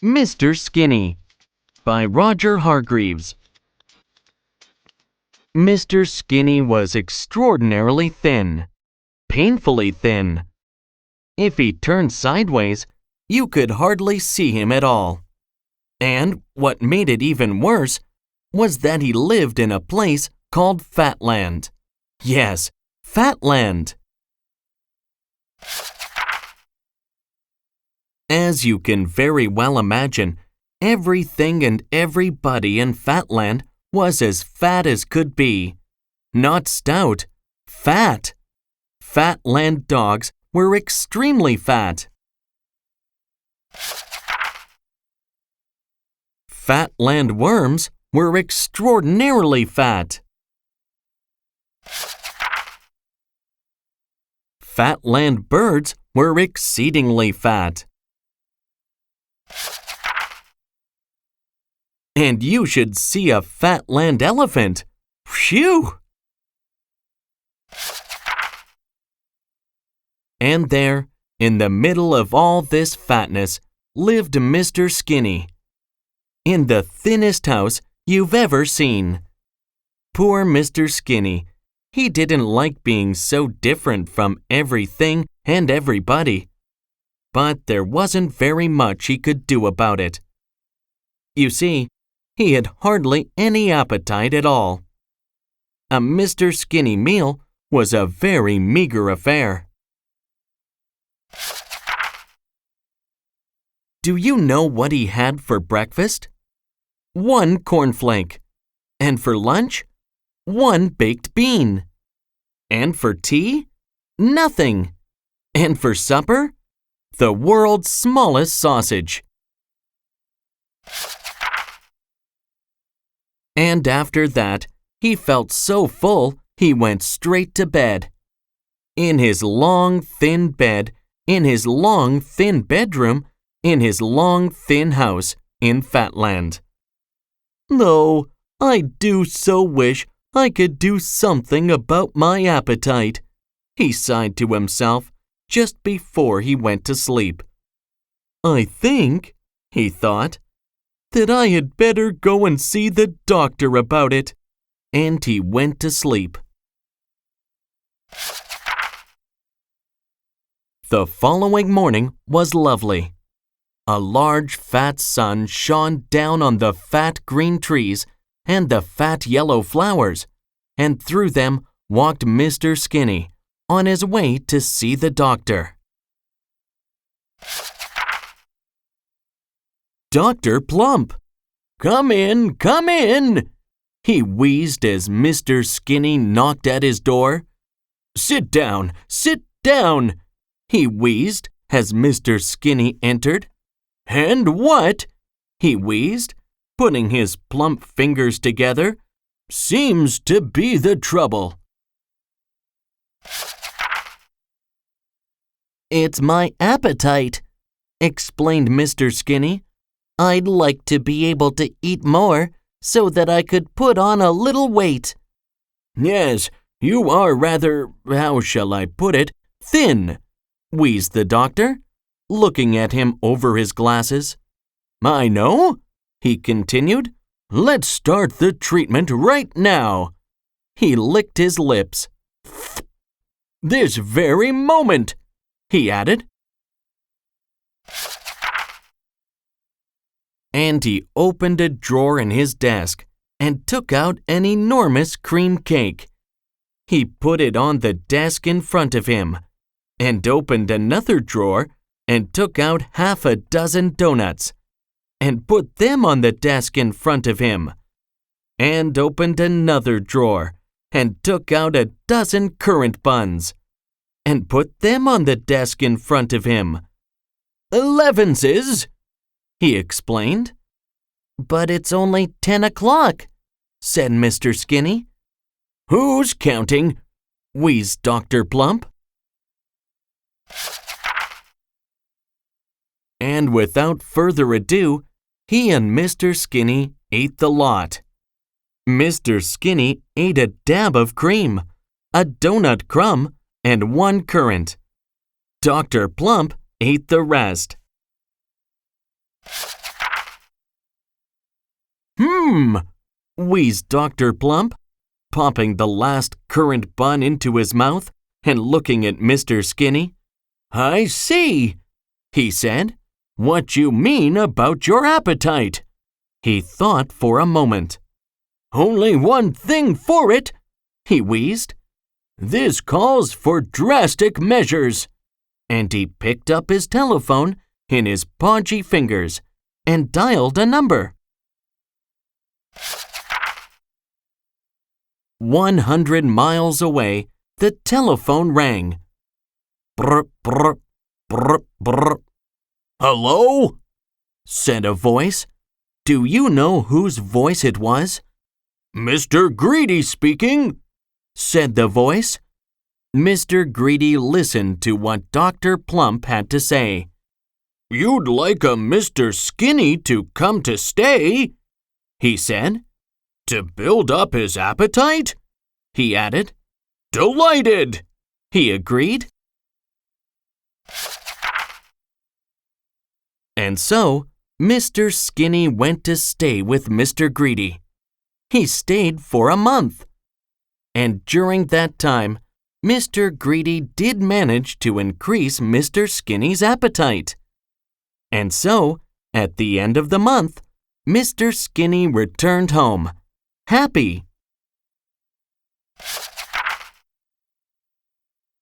Mr. Skinny by Roger Hargreaves. Mr. Skinny was extraordinarily thin, painfully thin. If he turned sideways, you could hardly see him at all. And what made it even worse was that he lived in a place called Fatland. Yes, Fatland. As you can very well imagine, everything and everybody in Fatland was as fat as could be. Not stout, fat. Fatland dogs were extremely fat. Fatland worms were extraordinarily fat. Fatland birds were exceedingly fat. And you should see a Fatland elephant. Phew! And there, in the middle of all this fatness, lived Mr. Skinny, in the thinnest house you've ever seen. Poor Mr. Skinny, he didn't like being so different from everything and everybody. But there wasn't very much he could do about it. You see, he had hardly any appetite at all. A Mr. Skinny meal was a very meager affair. Do you know what he had for breakfast? 1 cornflake. And for lunch? 1 baked bean. And for tea? Nothing. And for supper? The world's smallest sausage. And after that, he felt so full he went straight to bed. In his long, thin bed, in his long, thin bedroom, in his long, thin house in Fatland. Oh, I do so wish I could do something about my appetite, he sighed to himself just before he went to sleep. I think, he thought, that I had better go and see the doctor about it. And he went to sleep. The following morning was lovely. A large fat sun shone down on the fat green trees and the fat yellow flowers, and through them walked Mr. Skinny on his way to see the doctor. Dr. Plump! Come in, come in! He wheezed as Mr. Skinny knocked at his door. Sit down, he wheezed as Mr. Skinny entered. And what? He wheezed, putting his plump fingers together, seems to be the trouble. It's my appetite, explained Mr. Skinny. I'd like to be able to eat more so that I could put on a little weight. Yes, you are rather, how shall I put it, thin, wheezed the doctor, looking at him over his glasses. I know, he continued. Let's start the treatment right now. He licked his lips. This very moment, he added. And he opened a drawer in his desk and took out an enormous cream cake. He put it on the desk in front of him and opened another drawer and took out 6 donuts and put them on the desk in front of him and opened another drawer and took out 12 currant buns and put them on the desk in front of him. 11s, he explained. But it's only 10 o'clock, said Mr. Skinny. Who's counting? Wheezed Dr. Plump. And without further ado, he and Mr. Skinny ate the lot. Mr. Skinny ate a dab of cream, a donut crumb, and 1 currant. Dr. Plump ate the rest. wheezed Dr. Plump, popping the last currant bun into his mouth and looking at Mr. Skinny. I see, he said, what you mean about your appetite. He thought for a moment. Only one thing for it, he wheezed. This calls for drastic measures. And he picked up his telephone in his podgy fingers and dialed a number. 100 miles away, the telephone rang. Brr, brr, brr, brr. Hello? Said a voice. Do you know whose voice it was? Mr. Greedy speaking, said the voice. Mr. Greedy listened to what Dr. Plump had to say. You'd like a Mr. Skinny to come to stay, he said. To build up his appetite? He added. Delighted, he agreed. And so, Mr. Skinny went to stay with Mr. Greedy. He stayed for a month. And during that time, Mr. Greedy did manage to increase Mr. Skinny's appetite. And so, at the end of the month, Mr. Skinny returned home, happy.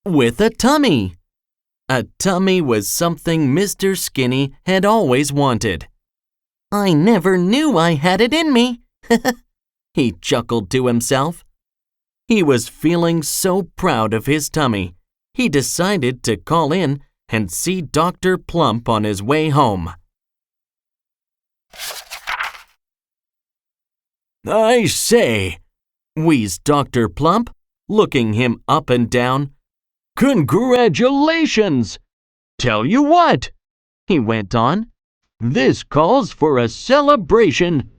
With a tummy. A tummy was something Mr. Skinny had always wanted. I never knew I had it in me, he chuckled to himself. He was feeling so proud of his tummy, he decided to call in and see Dr. Plump on his way home. I say, wheezed Dr. Plump, looking him up and down. Congratulations! Tell you what, he went on, this calls for a celebration.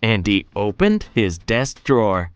And he opened his desk drawer.